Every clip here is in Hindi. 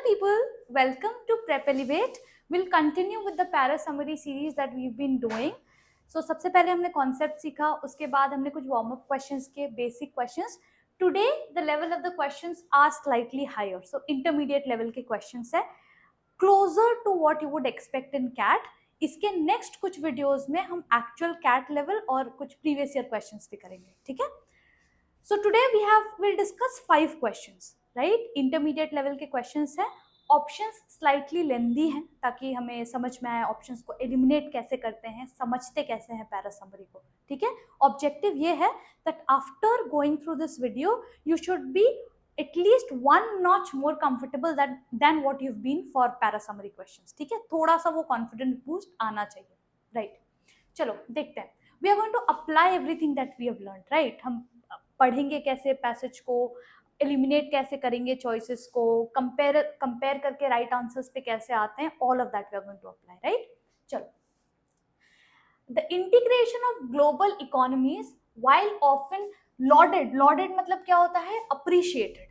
people, welcome to Prep Elevate. We'll continue with the para summary series that we've been doing. So सबसे पहले हमने कॉन्सेप्ट सीखा, उसके बाद हमने कुछ वार्म अप क्वेश्चंस के basic questions. Today the level of the questions are slightly higher, so intermediate level के क्वेश्चंस है, closer to what you would expect in CAT. इसके नेक्स्ट कुछ वीडियोस में हम एक्चुअल कैट लेवल और कुछ प्रीवियस ईयर क्वेश्चंस भी करेंगे, ठीक है. So today we'll discuss 5 questions, right. Intermediate level के क्वेश्चंस हैं. ऑप्शंस स्लाइटली लेंदी हैं ताकि हमें समझ में आए ऑप्शंस को एलिमिनेट कैसे करते हैं, समझते कैसे हैं पैरा समरी को, ठीक है. ऑब्जेक्टिव ये है that after going through this video you should be at least one notch more comfortable than what you've been for para summary questions, ठीक है. थोड़ा सा वो कॉन्फिडेंस बूस्ट आना चाहिए, राइट. चलो देखते हैं. We are going to apply everything that we have learned, right. हम पढ़ेंगे कैसे पैसेज को, एलिमिनेट कैसे करेंगे चॉइसेस को, कंपेयर करके राइट आंसर्स पे कैसे आते हैं, all of that we are going to apply, right. चलो, the integration of global economies while often lauded मतलब क्या होता है, अप्रिशिएटेड.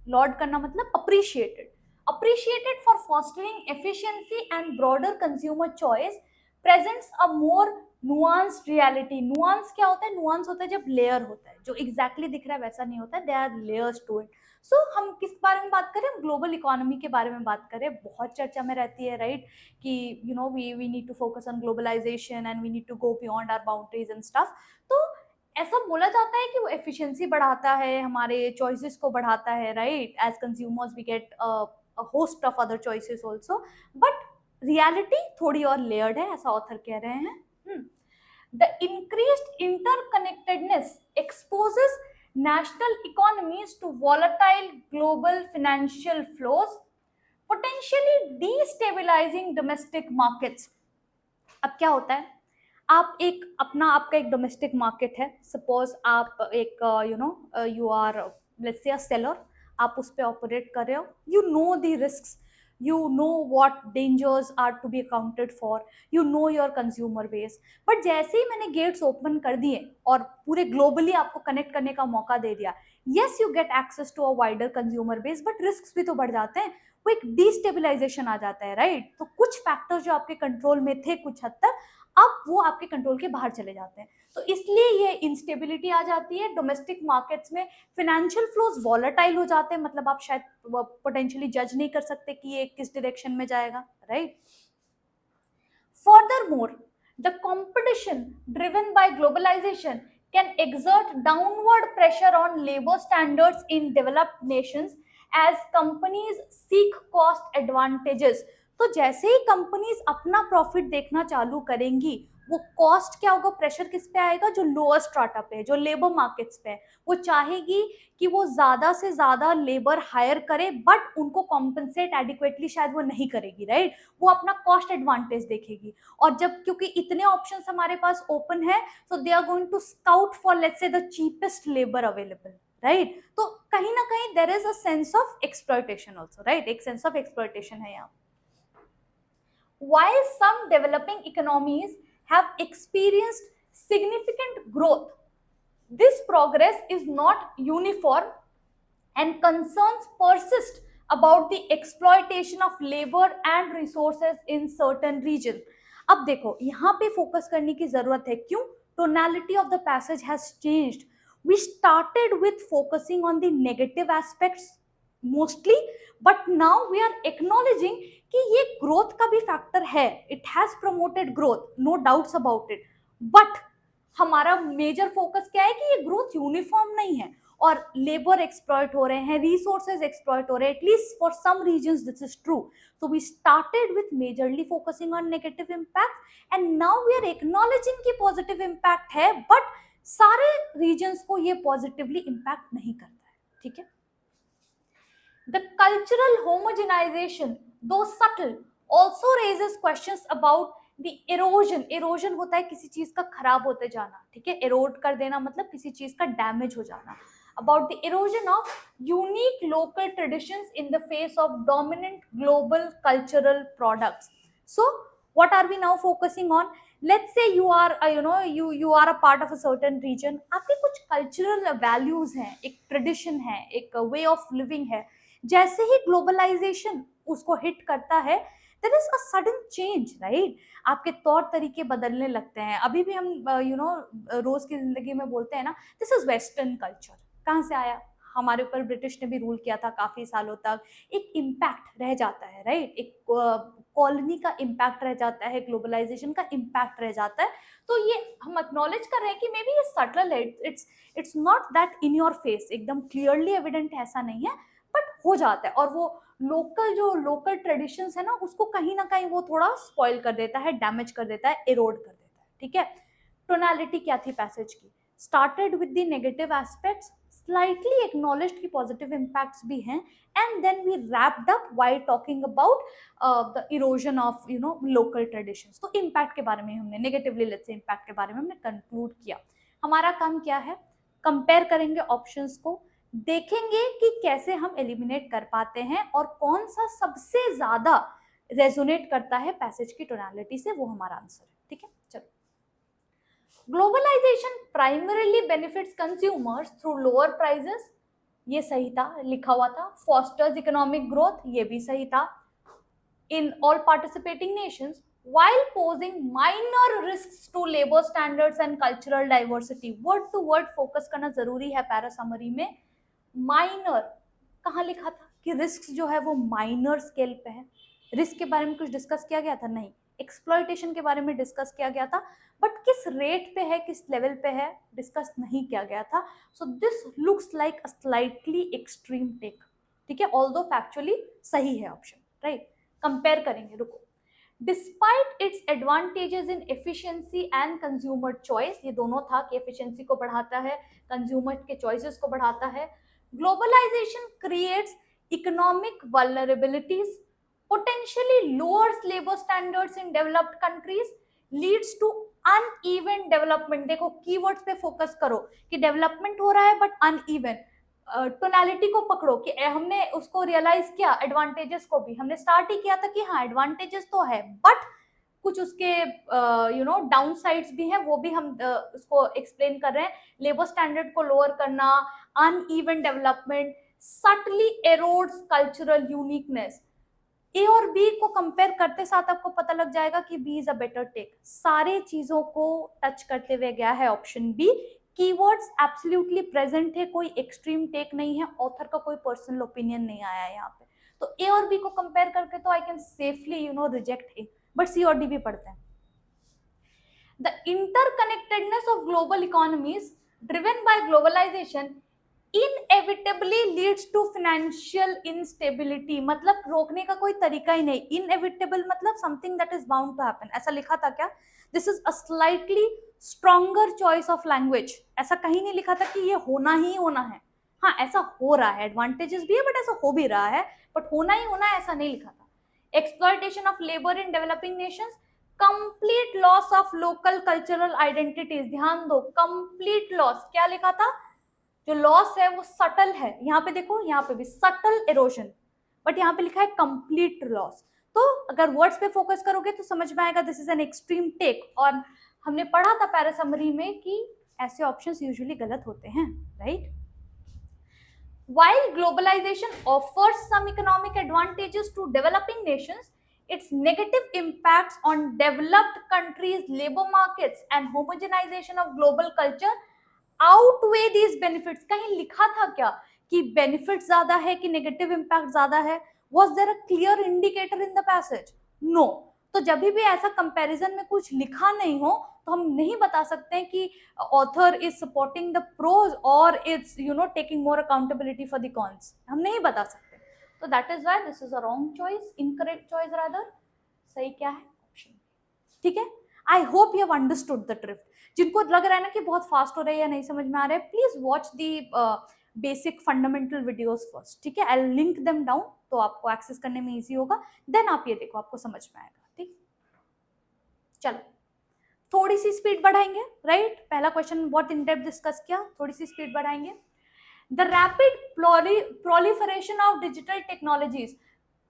लॉर्ड करना मतलब appreciated for fostering efficiency and broader consumer choice presents a more nuanced reality. Nuance क्या होता है, नुआंस होता है जब लेयर होता है, जो एग्जैक्टली दिख रहा है वैसा नहीं होता है, they are layers to it. So हम किस बारे में बात करें, हम ग्लोबल इकोनॉमी के बारे में बात करें. बहुत चर्चा में रहती है, राइट, कि you know we need to focus on globalization and we need to go beyond our boundaries and stuff. तो ऐसा बोला जाता है कि वो एफिशिएंसी बढ़ाता है, हमारे चॉइसेस को बढ़ाता है, right. As consumers we get a host of other choices also, but reality थोड़ी और लेयर्ड है, ऐसा ऑथर कह रहे हैं. The increased interconnectedness exposes national economies to volatile global financial flows, potentially destabilizing domestic markets. अब क्या होता है, आप आपका एक डोमेस्टिक मार्केट है. सपोज आप एक you are let's say a seller, आप उस पर ऑपरेट कर रहे हो. You know the risks, you know what dangers are to be accounted for, you know your consumer base. but जैसे ही मैंने गेट्स ओपन कर दिए और पूरे ग्लोबली आपको कनेक्ट करने का मौका दे दिया, yes you get access to a wider consumer base, but risks भी तो बढ़ जाते हैं. वो एक डिस्टेबिलाइजेशन आ जाता है, राइट. तो कुछ फैक्टर जो आपके कंट्रोल में थे कुछ हद तक, अब वो आपके कंट्रोल के बाहर चले जाते हैं. तो इसलिए ये इंस्टेबिलिटी आ जाती है डोमेस्टिक मार्केट्स में. फाइनेंशियल फ्लोज वॉलेटाइल हो जाते हैं, मतलब आप शायद पोटेंशियली जज नहीं कर सकते कि ये किस डायरेक्शन में जाएगा, right. Furthermore the competition driven by globalization can exert downward pressure on labor standards in developed nations as companies seek cost advantages. तो जैसे ही कंपनीज अपना प्रॉफिट देखना चालू करेंगी, वो कॉस्ट क्या होगा, प्रेशर किस पे आएगा, जो लोअर स्ट्राटा पे है, जो लेबर मार्केट्स पे है. वो चाहेगी कि वो ज्यादा से ज्यादा लेबर हायर करे, बट उनको कॉम्पनसेट एडिक्वेटली शायद वो नहीं करेगी, राइट. वो अपना कॉस्ट एडवांटेज देखेगी. और जब क्योंकि इतने ऑप्शंस हमारे पास ओपन है, so they are going to scout for let's say the cheapest labor available, right. तो कहीं ना कहीं there is a sense of exploitation also, right. एक sense of exploitation है यहाँ. While some developing economies have experienced significant growth, this progress is not uniform and concerns persist about the exploitation of labor and resources in certain regions. अब देखो यहाँ पे फोकस करने की जरूरत है. क्यों? Tonality of the passage has changed. We started with focusing on the negative aspects mostly, but now we are acknowledging कि ये ग्रोथ का भी फैक्टर है. It has promoted growth, no doubts about it, but हमारा मेजर फोकस क्या है कि ये ग्रोथ यूनिफॉर्म नहीं है और लेबर एक्सप्लॉइट हो रहे हैं, रिसोर्सेज एक्सप्लॉइट हो रहे हैं. At least for some reasons this is true. So we started with majorly focusing on negative impact and now we are acknowledging कि पॉजिटिव इम्पैक्ट है, बट सारे रीजन्स को ये पॉजिटिवली इम्पैक्ट नहीं करता है, ठीक है. The cultural homogenization, though subtle, also raises questions about the erosion. Erosion होता है किसी चीज का खराब होते जाना, ठीक है. erode कर देना मतलब किसी चीज का डैमेज हो जाना. About the erosion of unique local traditions in the face of dominant global cultural products. So what are we now focusing on? Let's say you are you are a part of a certain region. आपके कुछ cultural values हैं, एक tradition है, एक way of living है. जैसे ही ग्लोबलाइजेशन उसको हिट करता है, there is a sudden change, right? आपके तौर तरीके बदलने लगते हैं। अभी भी हम रोज की जिंदगी में बोलते हैं ना, दिस इज वेस्टर्न कल्चर। कहाँ से आया? हमारे ऊपर ब्रिटिश ने भी रूल किया था काफी सालों तक। एक इम्पैक्ट रह जाता है, राइट? एक कॉलोनी का इम्पैक्ट रह जाता है, ग्लोबलाइजेशन का इम्पैक्ट रह जाता है। तो ये हम एक्नॉलेज कर रहे हैं कि मे बी ये सटल है, it's not that in your face, एकदम क्लियरली एविडेंट ऐसा नहीं है, बट हो जाता है। और वो लोकल ट्रेडिशंस है ना, उसको कहीं ना कहीं वो थोड़ा स्पॉइल कर देता है, डैमेज कर देता है, एरोड कर देता है, ठीक है? टोनालिटी क्या थी पैसेज की? Started with the negative aspects, slightly acknowledged की पॉजिटिव इम्पैक्ट्स भी हैं, and then we wrapped up while talking about the erosion of local traditions. तो इम्पैक्ट के बारे में हमने नेगेटिवली, लेट्स से इम्पैक्ट के बारे में हमने कंक्लूड किया। हमारा काम क्या है? कंपेयर करेंगे ऑप्शंस को, देखेंगे कि कैसे हम एलिमिनेट कर पाते हैं और कौन सा सबसे ज्यादा रेजोनेट करता है पैसेज की टोनालिटी से, वो हमारा आंसर है, ठीक है? चलो, globalization primarily benefits consumers through lower prices, ये सही था, लिखा हुआ था। फॉस्टर्स इकोनॉमिक ग्रोथ, ये भी सही था। In all participating Nations while posing minor risks to labor standards and cultural diversity। Word to word focus करना जरूरी है पैरा समरी में। माइनर कहाँ लिखा था कि रिस्क जो है वो माइनर स्केल पे है? रिस्क के बारे में कुछ डिस्कस किया गया था? नहीं। एक्सप्लॉयटेशन के बारे में डिस्कस किया गया था, बट किस रेट पे है, किस लेवल पे है, डिस्कस नहीं किया गया था। So this looks like a slightly extreme take, ठीक है? ऑल्दो फैक्चुअली सही है ऑप्शन, राइट? कंपेयर करेंगे, रुको। Despite its advantages in efficiency and consumer choice, ये दोनों था कि एफिशिएंसी को बढ़ाता है, कंज्यूमर के चॉइसेस को बढ़ाता है। Globalization creates economic vulnerabilities, potentially lowers labor standards in developed countries, leads to uneven development। देखो कीवर्ड्स पे फोकस करो कि डेवलपमेंट हो रहा है बट अनइवन। टोनालिटी को पकड़ो कि हमने उसको रियलाइज किया, एडवांटेजेस को भी हमने स्टार्ट ही किया था कि हाँ एडवांटेजेस तो है, बट कुछ उसके डाउन साइड्स भी हैं, वो भी हम उसको एक्सप्लेन कर रहे हैं। लेबर स्टैंडर्ड को लोअर करना, uneven development, subtly erodes cultural uniqueness. A और बी को कंपेयर करते साथ आपको पता लग जाएगा कि B is a better take. सारे चीजों को टच करते हुए गया है option B. Keywords absolutely present है, कोई एक्सट्रीम टेक नहीं है, ऑथर का कोई पर्सनल ओपिनियन नहीं आया है यहाँ पे। तो ए और बी को कंपेयर करके तो I can safely reject A, but C और डी भी पढ़ते हैं। The interconnectedness of global economies driven by globalisation inevitably leads to financial instability, मतलब रोकने का कोई तरीका ही नहीं। इनएविटेबल मतलब something that is bound to happen, ऐसा लिखा था क्या? This is a slightly stronger choice of language, ऐसा कहीं नहीं लिखा था कि ये होना ही होना है। हाँ ऐसा हो रहा है, एडवांटेजेस भी है बट ऐसा हो भी रहा है, बट होना ही होना है ऐसा नहीं लिखा था। Exploitation of labour in developing Nations, complete loss of local cultural identities, ध्यान दो कंप्लीट लॉस, क्या लिखा था? जो लॉस है वो सटल है, यहाँ पे देखो, यहाँ पे भी सटल एरोजन, बट यहाँ पे लिखा है कंप्लीट लॉस। तो अगर वर्ड्स पे फोकस करोगे तो समझ में आएगा this is an extreme take. और हमने पढ़ा था पैरा समरी में कि ऐसे ऑप्शंस यूजुअली गलत होते हैं, right? While globalization offers some economic advantages to developing nations, its negative impacts on developed countries' labor markets and homogenization of global culture outweigh these benefits। कहीं लिखा था क्या कि बेनिफिट ज्यादा है कि नेगेटिव इम्पैक्ट ज्यादा है? Was there a clear indicator in the passage? No। तो जब भी ऐसा कंपैरिजन में कुछ लिखा नहीं हो तो हम नहीं बता सकते हैं कि author is supporting the pros और it's taking more accountability for the cons, हम नहीं बता सकते। तो that is why this is a wrong choice, incorrect choice rather. सही क्या है? ऑप्शन, ठीक है? I hope you have understood the drift. जिनको लग रहा है ना कि बहुत फास्ट हो रहा है या नहीं समझ में आ रहा है, please watch the basic fundamental videos first, ठीक है? आई लिंक देम डाउन, तो आपको एक्सेस करने में इजी होगा, देन आप ये देखो, आपको समझ में आएगा, ठीक? चलो थोड़ी सी स्पीड बढ़ाएंगे, राइट? पहला क्वेश्चन बहुत इन डेप्थ डिस्कस किया, थोड़ी सी स्पीड बढ़ाएंगे। The rapid proliferation of digital technologies,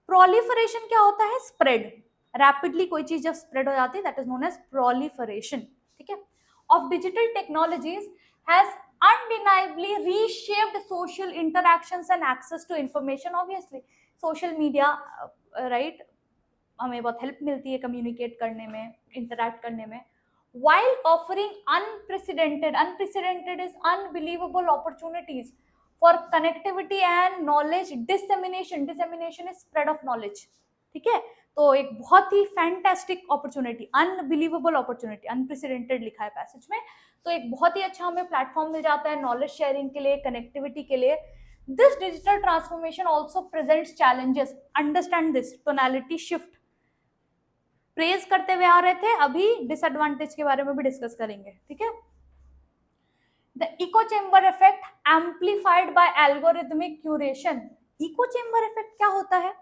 proliferation क्या होता है? स्प्रेड, रैपिडली कोई चीज जब स्प्रेड हो जाती है that is known as proliferation, ठीक है? Of digital technologies has undeniably reshaped social interactions and access to information. Obviously social media right हमें बहुत हेल्प मिलती है कम्युनिकेट करने में, इंटरैक्ट करने में, while offering unprecedented is unbelievable opportunities for connectivity and knowledge dissemination is spread of knowledge. ठीक है, तो एक बहुत ही fantastic opportunity, unbelievable opportunity, unprecedented लिखा है पैसेज में, तो एक बहुत ही अच्छा हमें प्लेटफॉर्म मिल जाता है नॉलेज शेयरिंग के लिए, कनेक्टिविटी के लिए. This digital transformation also presents challenges. Understand this tonality shift. Praise करते हुए आ रहे थे, अभी डिसएडवांटेज के बारे में भी डिस्कस करेंगे. ठीक है. The echo chamber effect amplified by algorithmic curation. Echo chamber effect क्या होता है?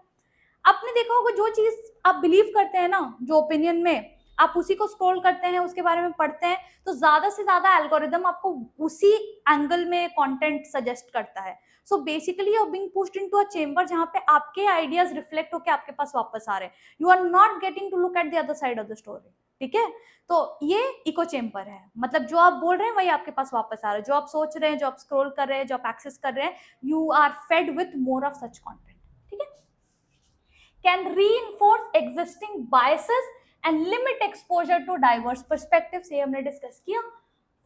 आपने देखा होगा जो चीज आप बिलीव करते हैं ना, जो ओपिनियन में आप उसी को स्क्रॉल करते हैं, उसके बारे में पढ़ते हैं, तो ज्यादा से ज्यादा एल्गोरिदम आपको उसी एंगल में कंटेंट सजेस्ट करता है. So basically you are being pushed into a chamber जहां पे आपके आइडियाज रिफ्लेक्ट होकर आपके पास वापस आ रहे हैं. You are not getting to look at the other side of the story. ठीक है, तो ये इको चेम्बर है. मतलब जो आप बोल रहे हैं वही आपके पास वापस आ रहा है. जो आप सोच रहे हैं, जो आप स्क्रॉल कर रहे हैं, जो आप एक्सेस कर रहे हैं, you are fed with more of such content. ठीक है. Can reinforce existing biases and limit exposure to diverse perspectives. ये हमने डिस्कस किया.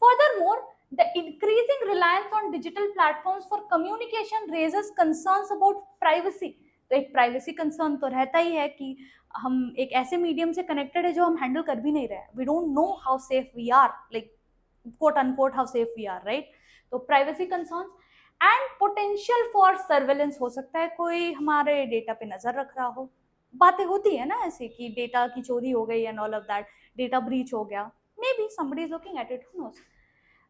Furthermore, the increasing reliance on digital platforms for communication raises concerns about privacy. तो एक प्राइवेसी कंसर्न तो रहता ही है कि हम एक ऐसे मीडियम से कनेक्टेड है जो हम हैंडल कर भी नहीं रहे. We don't know how safe we are, like quote unquote how safe we are, right? तो privacy concerns and potential for surveillance. हो सकता है कोई हमारे डेटा पे नजर रख रहा हो. बातें होती है ना ऐसे कि डेटा की चोरी हो गई and all of that, data breach हो गया, may be somebody is looking at it, who knows.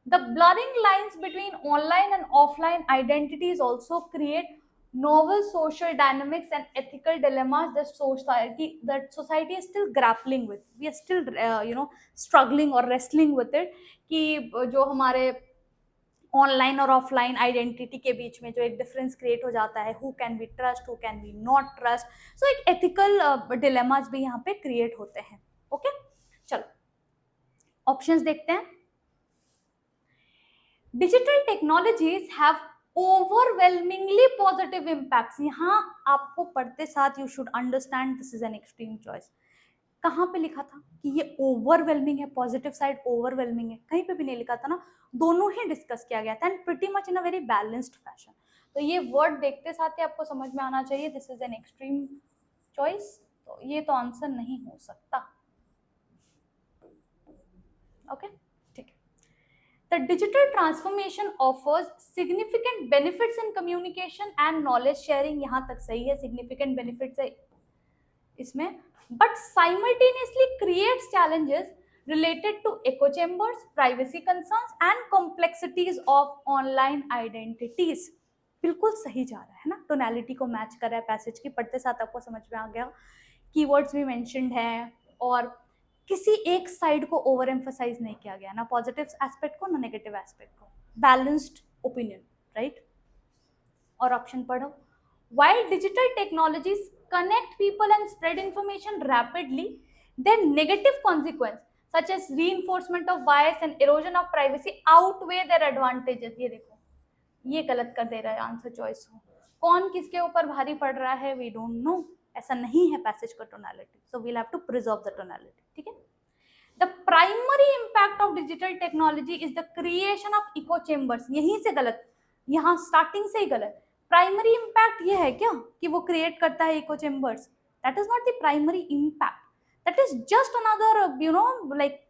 The blurring lines between online and offline identities also create novel social dynamics and ethical dilemmas that society is still grappling with. We are still struggling or wrestling with it कि जो हमारे ऑनलाइन और ऑफलाइन आइडेंटिटी के बीच में जो एक डिफरेंस क्रिएट हो जाता है, who can be trust, who can be not trust. So एक एथिकल डिलेमास भी यहाँ पे क्रिएट होते हैं. ओके, चलो ऑप्शंस देखते हैं. Digital technologies have overwhelmingly positive impacts. यहाँ आपको पढ़ते साथ you should understand this is an extreme choice. कहाँ पे लिखा था कि ये ओवरवेलमिंग है, पॉजिटिव साइड ओवरवेलमिंग है? कहीं पे भी नहीं लिखा था ना, दोनों ही डिस्कस किया गया था and pretty much in a very balanced fashion. तो ये वर्ड देखते साथ ही आपको समझ में आना चाहिए this is an extreme choice. तो ये तो आंसर नहीं हो सकता. ओके, ठीक है. The digital transformation offers significant benefits in communication and knowledge sharing. यहाँ तक सही है, सिग्निफिकेंट बेनिफिट्स है इसमें, but simultaneously creates challenges related to echo chambers, privacy concerns and complexities of online identities. बिल्कुल सही जा रहा है ना, टोनैलिटी को मैच कर रहा है पैसेज की. पढ़ते साथ आपको समझ में आ गया, कीवर्ड्स भी मेंशन्ड हैं और किसी एक साइड को ओवर एम्फसाइज नहीं किया गया, ना पॉजिटिव एस्पेक्ट को ना नेगेटिव एस्पेक्ट को. Balanced opinion, right? और ऑप्शन पढ़ो. While digital technologies connect people and spread information rapidly, their negative consequences such as reinforcement of bias and erosion of privacy outweigh their advantages. ये देखो, ये गलत कर दे रहा है आंसर चॉइस को. कौन किसके ऊपर भारी पड़ रहा है वी डोंट नो. ऐसा नहीं है पैसेज का tonality, so we'll have to preserve the tonality. ठीक है. The primary impact of digital technology is the creation of echo chambers. यहीं से गलत, यहाँ स्टार्टिंग से ही गलत. प्राइमरी इम्पैक्ट ये है क्या कि वो क्रिएट करता है echo chambers? That is not the primary impact. That is just another like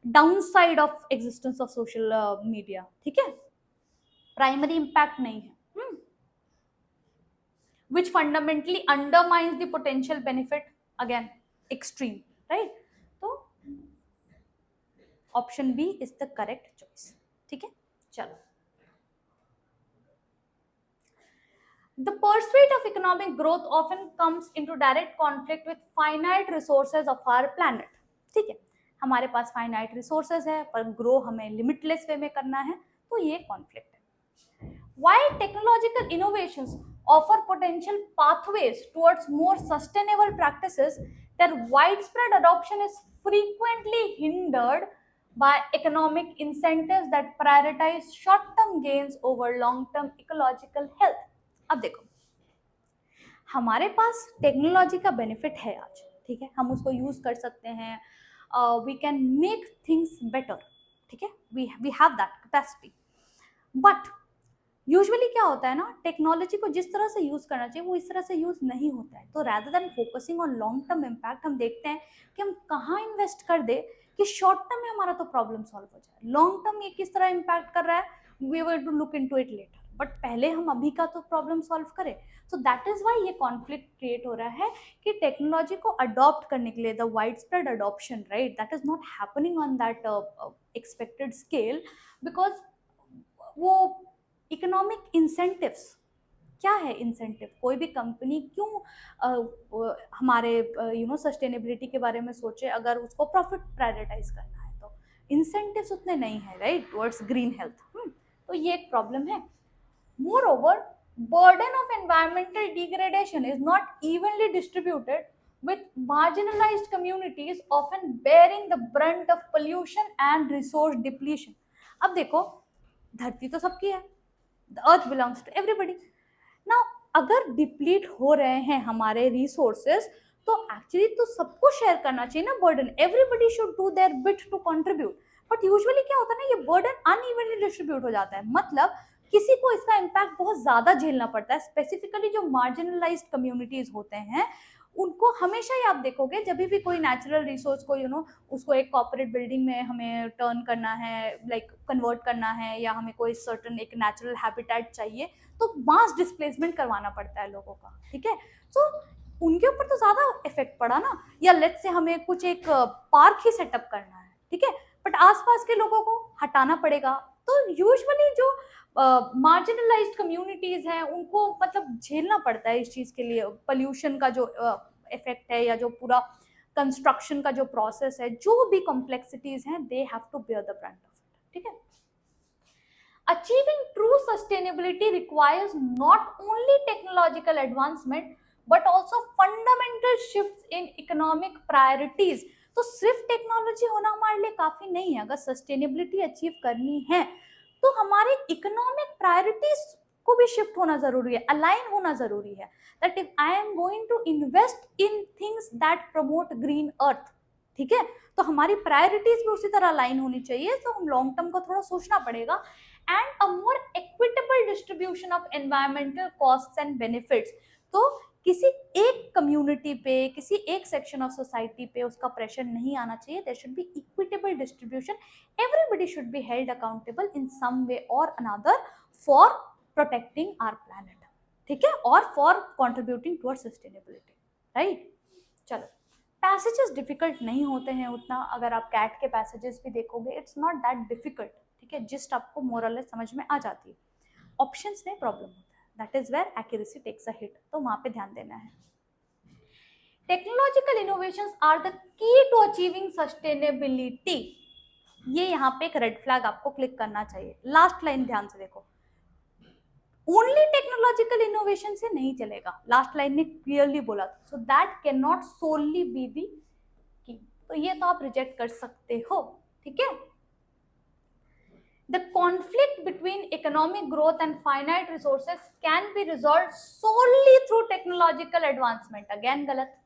downside of existence of social media. ठीक है, प्राइमरी इम्पैक्ट नहीं है. which fundamentally undermines the potential benefit. Again, extreme, right? तो option B is the correct choice. ठीक है, चलो. The pursuit of economic growth often comes into direct conflict with finite resources of our planet. ठीक है, हमारे पास finite resources है पर ग्रो हमें लिमिटलेस वे में करना है, तो ये कॉन्फ्लिक्ट है. While technological innovations offer potential pathways towards more sustainable practices, their widespread adoption is frequently hindered by economic incentives that prioritize short term gains over long term ecological health. अब देखो, हमारे पास टेक्नोलॉजी का बेनिफिट है आज, ठीक है, हम उसको यूज कर सकते हैं, we can make things better, ठीक है, we have that capacity. But usually क्या होता है ना, टेक्नोलॉजी को जिस तरह से यूज करना चाहिए वो इस तरह से यूज नहीं होता है। तो rather than focusing on long term impact, हम देखते हैं कि हम कहाँ इन्वेस्ट कर दे कि शॉर्ट टर्म में हमारा तो प्रॉब्लम सॉल्व हो जाए, लॉन्ग टर्म ये किस तरह इम्पैक्ट कर रहा है, we will to look into it later, but पहले हम अभी का तो प्रॉब्लम सॉल्व करें। सो दैट इज वाई ये कॉन्फ्लिक्ट क्रिएट हो रहा है कि टेक्नोलॉजी को अडॉप्ट करने के लिए the wide spread adoption, right, that is not happening on that expected scale, because वो इकोनॉमिक इंसेंटिव्स, क्या है इंसेंटिव, कोई भी कंपनी क्यों हमारे सस्टेनेबिलिटी के बारे में सोचे अगर उसको प्रॉफिट प्रायोरिटाइज करना है, तो इंसेंटिव्स उतने नहीं है, राइट, टुवर्ड्स ग्रीन हेल्थ। तो ये एक प्रॉब्लम है। Moreover, burden of environmental degradation is not evenly distributed, with marginalized communities often bearing the brunt of pollution and resource depletion. अब देखो, धरती तो सबकी है, the earth belongs to everybody. Now अगर डिप्लीट हो रहे हैं हमारे रिसोर्सेज तो एक्चुअली तो सबको शेयर करना चाहिए ना burden, everybody should do their bit to contribute. But usually क्या होता है ना, ये बर्डन अनइवनली डिस्ट्रीब्यूट हो जाता है, मतलब किसी को इसका इम्पैक्ट बहुत ज्यादा झेलना पड़ता है, स्पेसिफिकली जो मार्जिनलाइज्ड कम्युनिटीज होते हैं उनको। हमेशा ही आप देखोगे जब भी कोई नेचुरल रिसोर्स को उसको एक कॉर्पोरेट बिल्डिंग में हमें टर्न करना है, लाइक कन्वर्ट करना है, या हमें कोई सर्टन एक नेचुरल हैबिटेट चाहिए, तो मास डिस्प्लेसमेंट करवाना पड़ता है लोगों का, ठीक है। सो उनके ऊपर तो ज्यादा इफेक्ट पड़ा ना, या लेट्स से हमें कुछ एक पार्क ही सेटअप करना है, ठीक है, बट आसपास के लोगों को हटाना पड़ेगा। तो यूजुअली जो मार्जिनलाइज्ड कम्युनिटीज हैं उनको मतलब झेलना पड़ता है इस चीज के लिए, पोल्यूशन का जो इफेक्ट है, या जो पूरा कंस्ट्रक्शन का जो प्रोसेस है, जो भी कॉम्प्लेक्सिटीज हैं, they have to bear the brunt of it, ठीक है। Achieving true sustainability requires not only technological advancement but also fundamental shifts in economic priorities. तो सिर्फ टेक्नोलॉजी होना हमारे लिए काफी नहीं है, अगर सस्टेनेबिलिटी अचीव करनी है तो हमारे इकोनॉमिक प्रायोरिटीज को भी शिफ्ट होना जरूरी है, अलाइन होना जरूरी है। That if I am going to invest in things that promote green earth, ठीक है, तो हमारी प्रायोरिटीज भी उसी तरह अलाइन होनी चाहिए, तो हम लॉन्ग टर्म को थोड़ा सोचना पड़ेगा। And a more equitable distribution of environmental costs and benefits, तो किसी एक कम्युनिटी पे, किसी एक सेक्शन ऑफ सोसाइटी पे उसका प्रेशर नहीं आना चाहिए। There should be equitable distribution, everybody should be held accountable in some way और another for protecting our planet, ठीक है, और for contributing towards sustainability, right. चलो, पैसेजेस डिफिकल्ट नहीं होते हैं उतना, अगर आप कैट के पैसेजेस भी देखोगे इट्स नॉट दैट डिफिकल्ट, ठीक है, जिस्ट आपको मोरलेस समझ में आ जाती है। ऑप्शंस में प्रॉब्लम होता है, that is where accuracy takes a hit, तो वहां पे ध्यान देना है। Technological innovations are the key to achieving sustainability, ये यहाँ पे एक रेड फ्लैग आपको क्लिक करना चाहिए। लास्ट लाइन ध्यान से देखो, ओनली टेक्नोलॉजिकल इनोवेशन से नहीं चलेगा, लास्ट लाइन ने क्लियरली बोला, so that can not solely be the key, तो ये तो आप रिजेक्ट कर सकते हो, ठीक है। The conflict between economic growth and finite resources can be resolved solely through technological advancement. Again गलत,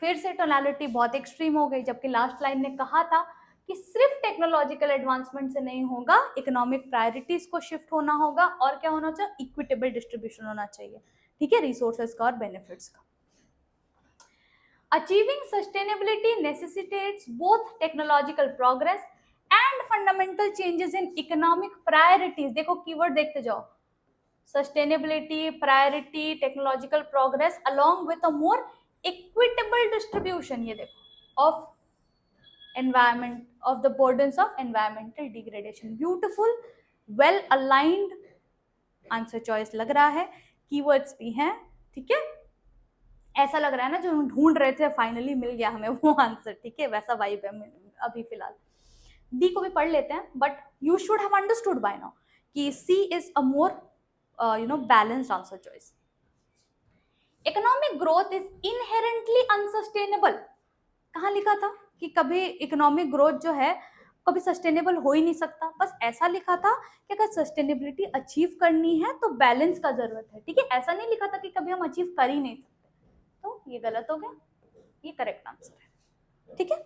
फिर से टोनालिटी बहुत एक्सट्रीम हो गई, जबकि लास्ट लाइन ने कहा था कि सिर्फ टेक्नोलॉजिकल एडवांसमेंट से नहीं होगा, इकोनॉमिक प्रायोरिटीज को शिफ्ट होना होगा, और क्या होना चाहिए, इक्विटेबल डिस्ट्रीब्यूशन होना चाहिए, ठीक है, रिसोर्सेज का और बेनिफिट्स का। Achieving sustainability necessitates both technological progress and fundamental changes in economic priorities. देखो कीवर्ड देखते जाओ, sustainability, priority, technological progress along with a more equitable distribution, ये देखो, of environment, of the burdens of environmental degradation. Beautiful, well aligned answer choice लग रहा है, कीवर्ड्स भी हैं, ठीक है, ऐसा लग रहा है ना जो ढूंढ रहे थे फाइनली मिल गया हमें वो आंसर, ठीक है, वैसा वाइब है अभी फिलहाल। डी को भी पढ़ लेते हैं, but you should have understood by now कि C is a more balanced answer choice. Economic growth is inherently unsustainable, कहाँ लिखा था कि कभी इकोनॉमिक ग्रोथ जो है कभी सस्टेनेबल हो ही नहीं सकता। बस ऐसा लिखा था कि अगर सस्टेनेबिलिटी अचीव करनी है तो बैलेंस का जरूरत है, ठीक है। ऐसा नहीं लिखा था कि कभी हम अचीव कर ही नहीं सकते। तो ये गलत हो गया, ये करेक्ट आंसर है, ठीक है।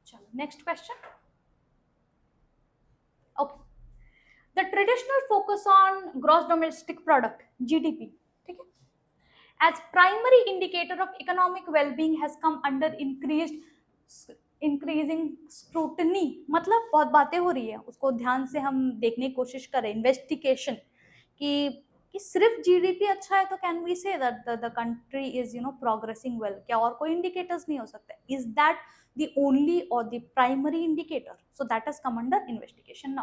चलो next question. Okay, the traditional focus on gross domestic product GDP, ठीक है, as primary indicator of economic wellbeing has come under increasing scrutiny. मतलब बहुत बातें हो रही है, उसको ध्यान से हम देखने की कोशिश करें, इन्वेस्टिगेशन कि सिर्फ जीडीपी अच्छा है तो can we say that the country is progressing well? क्या और कोई इंडिकेटर्स नहीं हो सकते? Is that the only or the primary indicator? So that has come under investigation now.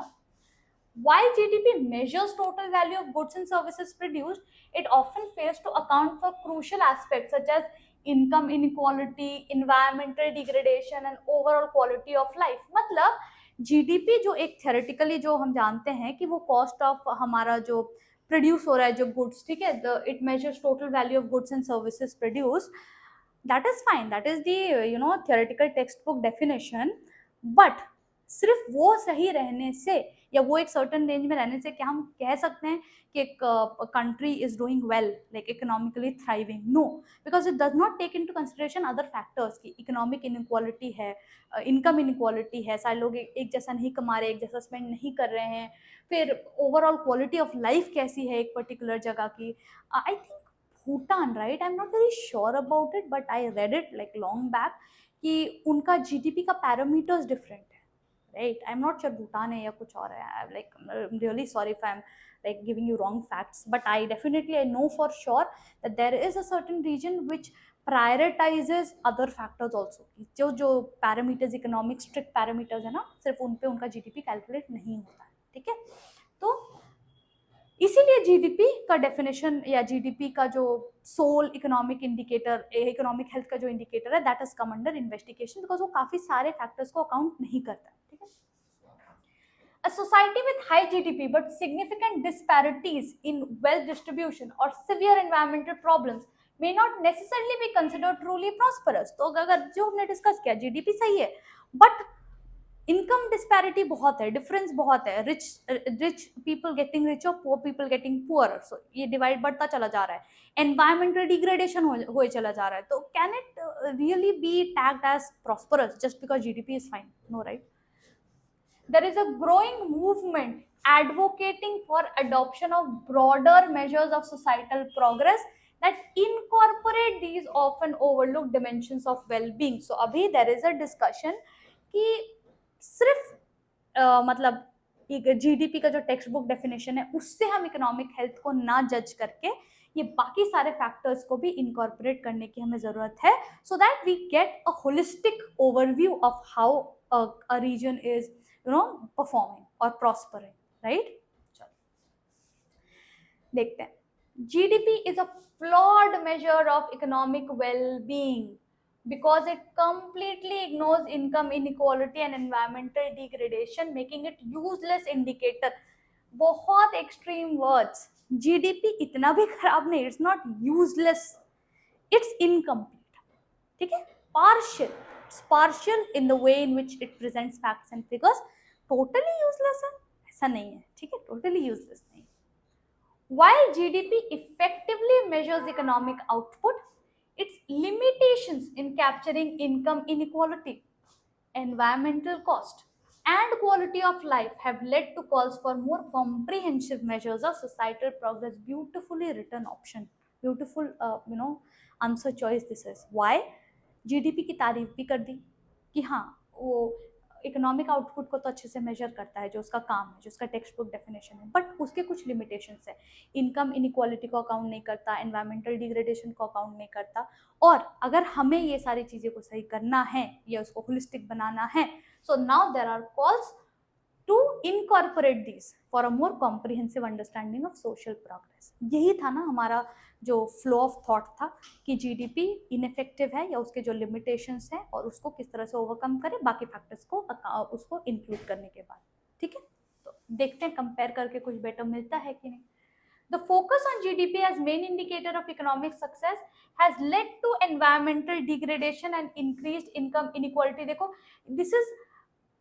While GDP measures total value of goods and services produced, it often fails to account for crucial aspects such as income inequality, environmental degradation and overall quality of life. मतलब GDP जो एक theoretically जो हम जानते हैं कि वो cost of हमारा जो produce हो रहा है जो goods, ठीक है, it measures total value of goods and services produced. That is fine, that is the theoretical textbook definition, but सिर्फ वो सही रहने से या वो एक सर्टन रेंज में रहने से क्या हम कह सकते हैं कि एक country is doing well, like economically thriving? No, because it does not take into consideration other factors की इकोनॉमिक इनइक्वालिटी है, इनकम इनइक्वालिटी है, सारे लोग एक जैसा नहीं कमा रहे, एक जैसा स्पेंड नहीं कर रहे हैं, फिर ओवरऑल क्वालिटी ऑफ लाइफ कैसी है एक पर्टिकुलर जगह की। I think Bhutan, right? I'm not very sure about it, but I read it like long back कि उनका GDP का पैरामीटर्स डिफरेंट है, right? I'm not sure Bhutan है या कुछ और है। I'm like really sorry if I'm like giving you wrong facts, but I definitely know for sure that there is a certain region which prioritizes other factors also. जो पैरामीटर्स इकोनॉमिक स्ट्रिक्ट पैरामीटर्स है ना, सिर्फ उन पे उनका GDP कैलकुलेट नहीं होता है, ठीक है। तो इसीलिए जीडीपी का डेफिनेशन या जीडीपी का जो sole economic indicator, economic health का जो इंडिकेटर है, that has come under investigation because वो काफी सारे फैक्टर्स को अकाउंट नहीं करता है, ठीक है। A society with high GDP but significant disparities in wealth distribution or severe environmental problems may not necessarily be considered truly prosperous. तो अगर जो हमने डिस्कस किया जीडीपी सही है बट इनकम डिस्पैरिटी बहुत है, डिफरेंस बहुत है, रिच पीपल गेटिंग रिच और पुअर पीपल गेटिंग पुअर, सो ये डिवाइड बढ़ता चला जा रहा है, एनवायरमेंटल डिग्रेडेशन हो चला जा रहा है, तो can it really be tagged as prosperous just because GDP is fine? No, right. There is a growing movement advocating for adoption of broader measures of societal progress that incorporate these often overlooked dimensions of well-being. So abhi there is a discussion कि सिर्फ मतलब जीडीपी का जो टेक्स्ट बुक डेफिनेशन है उससे हम इकोनॉमिक हेल्थ को ना जज करके ये बाकी सारे फैक्टर्स को भी इनकॉर्पोरेट करने की हमें जरूरत है, so that we get a holistic overview of how a region is performing और प्रॉस्परिंग, राइट। चलो देखते हैं। GDP is a flawed measure of economic wellbeing because it completely ignores income inequality and environmental degradation, making it useless indicator. बहुत extreme words. GDP इतना भी खराब नहीं, it's not useless, it's incomplete, ठीक है, partial. It's partial in the way in which it presents facts and figures. Totally useless है ऐसा नहीं है, ठीक है, totally useless नहीं। While GDP effectively measures economic output, its limitations in capturing income inequality, environmental cost, and quality of life have led to calls for more comprehensive measures of societal progress. Beautifully written option, beautiful answer choice this is. Why? GDP की तारीफ भी कर दी कि हाँ वो इकोनॉमिक आउटपुट को तो अच्छे से मेजर करता है, जो उसका काम है, जो उसका टेक्स्ट बुक डेफिनेशन है, बट उसके कुछ लिमिटेशंस है। इनकम इनइक्वालिटी को अकाउंट नहीं करता, एनवायरमेंटल डिग्रेडेशन को अकाउंट नहीं करता, और अगर हमें ये सारी चीज़ें को सही करना है या उसको होलिस्टिक बनाना है, so now there are calls to incorporate this for a more comprehensive understanding of social progress. यही था ना हमारा जो फ्लो ऑफ थॉट था कि जीडीपी इनइफेक्टिव है या उसके जो लिमिटेशंस हैं और उसको किस तरह से ओवरकम करें बाकी फैक्टर्स को उसको इंक्लूड करने के बाद, ठीक है। तो देखते हैं कंपेयर करके कुछ बेटर मिलता है कि नहीं। The focus on GDP as main indicator of economic success has led to environmental degradation and increased income inequality. देखो, this is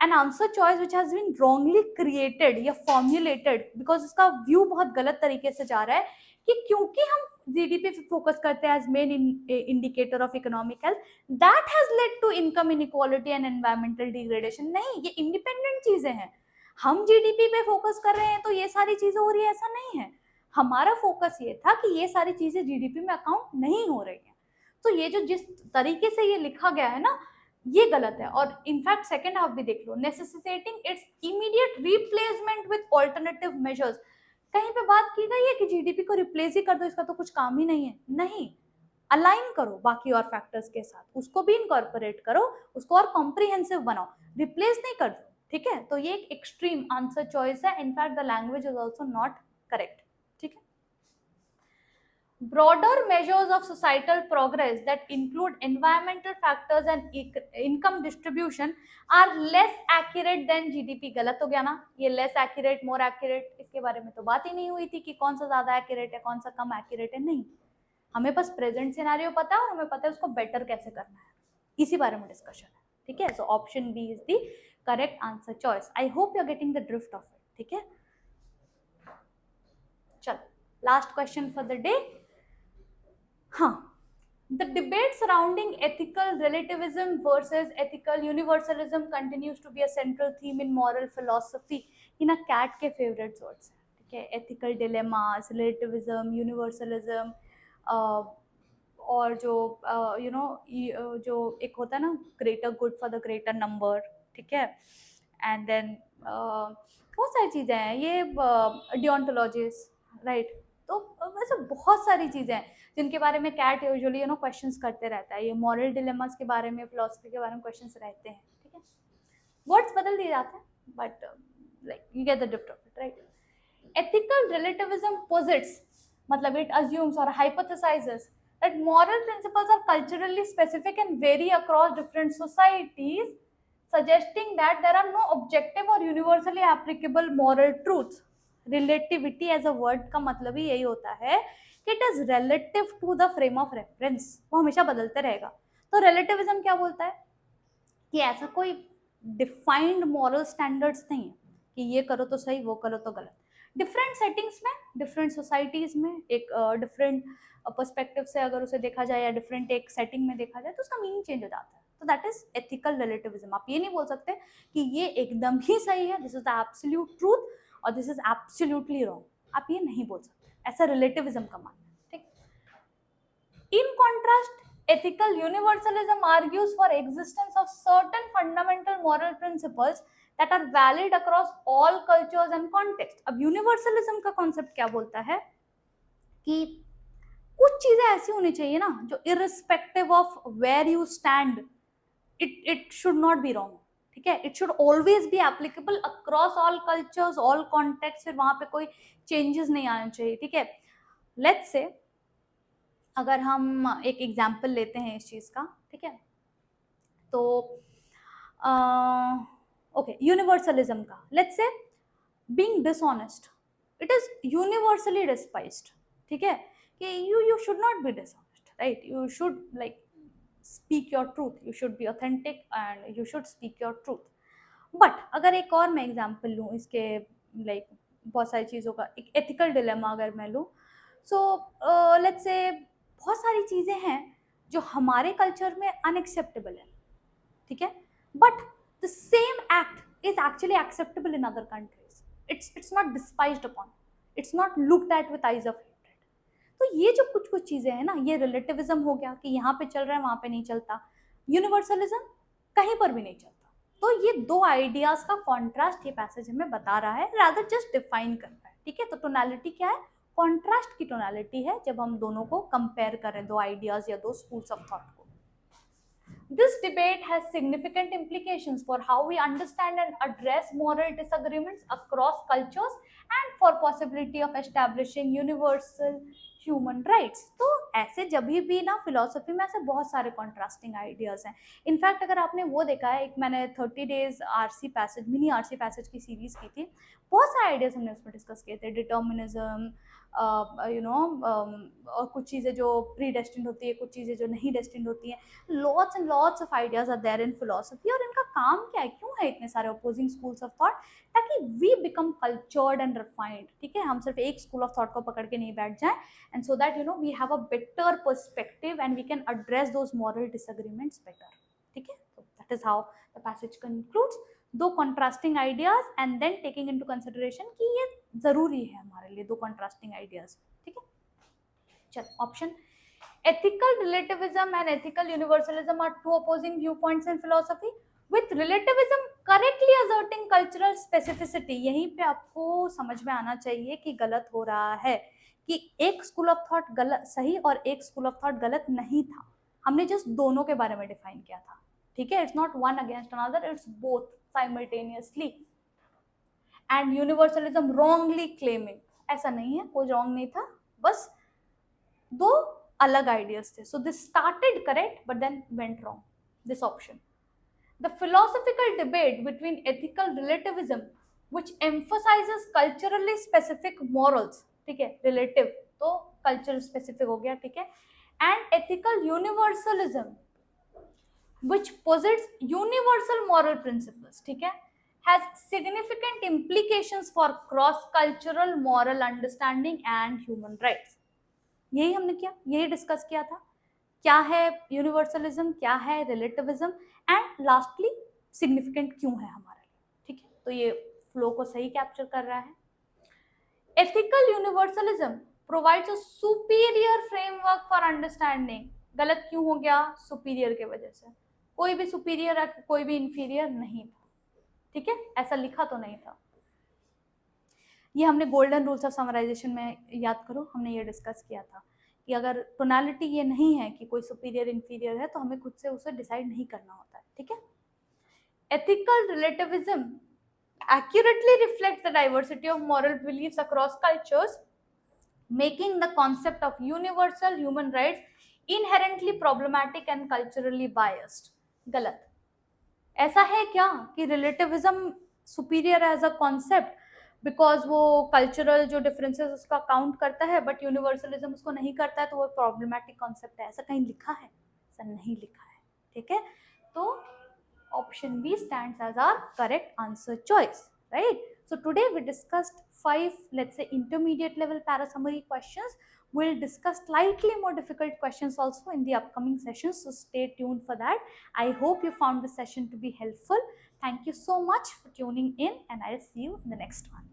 an answer choice which has been wrongly created या फॉर्मुलेटेड, बिकॉज उसका व्यू बहुत गलत तरीके से जा रहा है कि क्योंकि हम जीडीपी पे फोकस करते हैं as main indicator of economic health, that has led to income inequality and environmental degradation. नहीं, ये इंडिपेंडेंट चीजें हैं। हम जीडीपी पे फोकस कर रहे हैं तो ये सारी चीजें हो रही है, ऐसा नहीं है। हमारा फोकस ये था कि ये सारी चीजें जीडीपी में अकाउंट नहीं हो रही है। तो ये जो जिस तरीके से ये लिखा गया है ना, ये गलत है। और इनफैक्ट सेकेंड हाफ भी देख लो, necessitating its immediate replacement with alternative measures. कहीं पे बात की गई है कि जीडीपी को रिप्लेस ही कर दो, इसका तो कुछ काम ही नहीं है। नहीं, अलाइन करो बाकी और फैक्टर्स के साथ, उसको भी इनकॉर्पोरेट करो, उसको और कॉम्प्रिहेंसिव बनाओ, रिप्लेस नहीं कर दो। ठीक है, तो ये एक एक्सट्रीम आंसर चॉइस है। In fact the language is also not correct. ठीक है, broader measures of societal progress that include environmental factors and income distribution are less accurate than GDP। गलत हो गया ना, ये less accurate, more accurate, इसके बारे में तो बात ही नहीं हुई थी कि कौन सा ज्यादा accurate है, कौन सा कम accurate है। नहीं, हमें बस प्रेजेंट सिनेरियो पता है और हमें पता है उसको बेटर कैसे करना है, इसी बारे में डिस्कशन है। ठीक है, so option B is the correct answer choice. I hope you are getting the drift of it. ठीक है, चलो last question for the day. हाँ, the debate surrounding ethical relativism versus ethical universalism continues to be a central theme in moral philosophy। ये ना कैट के फेवरेट वर्ड्स हैं। ठीक है, ethical dilemmas, relativism, universalism, और जो जो एक होता है ना, greater good for the greater number। ठीक है, एंड देन बहुत सारी चीज़ें हैं, ये डियोंटोलॉजीज, राइट। तो वैसे बहुत सारी चीज़ें हैं जिनके बारे में कैट यूजुअली क्वेश्चंस करते रहता है। ये मॉरल डिलेमास के बारे में, फिलोसफी के बारे में क्वेश्चंस रहते हैं। ठीक है, वर्ड्स बदल दिए जाते हैं, but like you get the drift of it, right. Ethical relativism posits, मतलब इट अज्यूम्स और hypothesises that moral principles are culturally specific and vary across different societies, suggesting that there are no objective or universally applicable moral truths। Relativity as a word का मतलब ही यही होता है कि it is relative to the frame of reference, वो हमेशा बदलते रहेगा। तो रिलेटिविज्म क्या बोलता है कि ऐसा कोई डिफाइंड मॉरल स्टैंडर्ड्स नहीं है कि ये करो तो सही, वो करो तो गलत। डिफरेंट सेटिंग्स में, डिफरेंट सोसाइटीज में, एक डिफरेंट पर्सपेक्टिव से अगर उसे देखा जाए या डिफरेंट एक सेटिंग में देखा जाए तो उसका मीनिंग चेंज हो जाता है। तो दैट इज एथिकल रिलेटिविज्म। आप ये नहीं बोल सकते कि ये एकदम ही सही है, this is the absolute truth, और दिस इज एब्सोल्युटली रॉन्ग। आप ये नहीं बोल सकते, ऐसा रिलेटिविज्म का मानना है। ठीक, in contrast ethical universalism argues for existence of certain fundamental moral principles that are valid across all cultures and contexts। अब यूनिवर्सलिज्म का कॉन्सेप्ट क्या बोलता है कि कुछ चीजें ऐसी होनी चाहिए ना जो irrespective of where you stand, it should not be wrong। ठीक है, it should always be applicable across all cultures, all context, फिर वहां पे कोई चेंजेस नहीं आने चाहिए। ठीक है, लेट्स से अगर हम एक एग्जाम्पल लेते हैं इस चीज का। ठीक है, तो ओके, यूनिवर्सलिज्म का let's say being dishonest, it is universally डिस्पाइज्ड। ठीक है, कि you should not be dishonest, right, you should like speak your truth, you should be authentic and you should speak your truth। but अगर एक और मैं एग्जांपल लूँ इसके, लाइक बहुत सारी चीज़ों का एक एथिकल डिलेमा अगर मैं लूँ, सो लेट्स से बहुत सारी चीज़ें हैं जो हमारे कल्चर में अनएक्सेप्टेबल है। ठीक है, but the same act is actually acceptable in other countries, it's not डिस्पाइज्ड upon, it's not looked at with eyes of. तो ये जो कुछ कुछ चीजें हैं ना, ये रिलेटिविज्म हो गया कि यहाँ पे चल रहा है वहां पे नहीं चलता, यूनिवर्सलिज्म कहीं पर भी नहीं चलता। तो ये दो आइडियाज का कॉन्ट्रास्ट ये पैसेज हमें बता रहा है, रादर जस्ट डिफाइन कर रहा है। ठीक है, तो टोनालिटी क्या है, कॉन्ट्रास्ट की टोनालिटी है जब हम दोनों को कंपेयर करें, दो आइडियाज या दो स्कूल्स ऑफ थॉट को। This debate has significant implications for how we understand and address moral disagreements across cultures and for possibility of establishing universal human rights. तो ऐसे जब भी ना फिलोसफी में ऐसे बहुत सारे कॉन्ट्रास्टिंग आइडियाज हैं। इनफैक्ट अगर आपने वो देखा है, एक मैंने 30 days RC passage, mini RC passage की सीरीज की थी, बहुत सारे आइडियाज हमने उसमें डिस्कस किए थे, डिटर्मिनिज्म, और कुछ चीज़ें जो प्री डेस्टिन्ड होती है, कुछ चीज़ें जो नहीं डेस्टिन्ड होती हैं. Lots and lots of ideas are there in philosophy. और इनका काम क्या है, क्यों है इतने सारे अपोजिंग स्कूल्स ऑफ थॉट? ताकि we become cultured and refined. ठीक है, हम सिर्फ एक स्कूल ऑफ थॉट को पकड़ के नहीं बैठ जाएं, and so that we have a better perspective and we can address those moral disagreements better. ठीक है, तो that is how the passage concludes. दो contrasting ideas and then taking into consideration कि ये जरूरी है हमारे लिए, दो कॉन्ट्रास्टिंग आइडियाज. ठीक है, चलो option. Ethical relativism and ethical universalism are two opposing viewpoints in philosophy, with relativism correctly asserting cultural specificity. यहीं पे आपको समझ में आना चाहिए कि गलत हो रहा है, कि एक स्कूल ऑफ थॉट गलत सही और एक स्कूल ऑफ थॉट गलत नहीं था. हमने जस्ट दोनों के बारे में डिफाइन किया था. ठीक है, it's not one against another, it's both simultaneously. And universalism wrongly claiming, ऐसा नहीं है, कोई रॉन्ग नहीं था, बस दो अलग आइडियाज थे. So this started correct but then went wrong, this option. The philosophical debate between ethical relativism which emphasizes culturally specific morals. ठीक है, रिलेटिव तो कल्चर स्पेसिफिक हो गया. ठीक है, and ethical universalism which posits universal moral principles. ठीक है, has significant implications for cross-cultural moral understanding and human rights. यही हमने किया, यही डिस्कस किया था. क्या है यूनिवर्सलिज्म, क्या है रिलेटिविज्म, एंड लास्टली सिग्निफिकेंट क्यों है हमारे लिए. ठीक है, तो ये फ्लो को सही कैप्चर कर रहा है. Ethical universalism provides a superior framework for understanding. गलत क्यों हो गया? सुपीरियर के वजह से. कोई भी सुपीरियर है, कोई भी इंफीरियर नहीं था. ठीक है, ऐसा लिखा तो नहीं था. ये हमने गोल्डन रूल्स ऑफ समराइजेशन में, याद करो, हमने ये डिस्कस किया था कि अगर टोनालिटी ये नहीं है कि कोई सुपीरियर इंफीरियर है, तो हमें खुद से उसे डिसाइड नहीं करना होता है. ठीक है, ethical relativism accurately reflects the diversity of moral beliefs across cultures, making the concept of universal human rights inherently problematic and culturally biased. गलत. ऐसा है क्या कि relativism superior as a concept because वो कल्चरल जो डिफरेंसेस उसका काउंट करता है, बट यूनिवर्सलिज्म उसको नहीं करता है, तो वो प्रॉब्लमैटिक कॉन्सेप्ट है? ऐसा कहीं लिखा है? ऐसा नहीं लिखा है. ठीक है, तो option B stands as our correct answer choice. Right, so today we discussed 5, let's say, intermediate level para-summary questions. We'll discuss slightly more difficult questions also in the upcoming sessions, so stay tuned for that. I hope you found this session to be helpful. Thank you so much for tuning in, and I'll see you in the next one.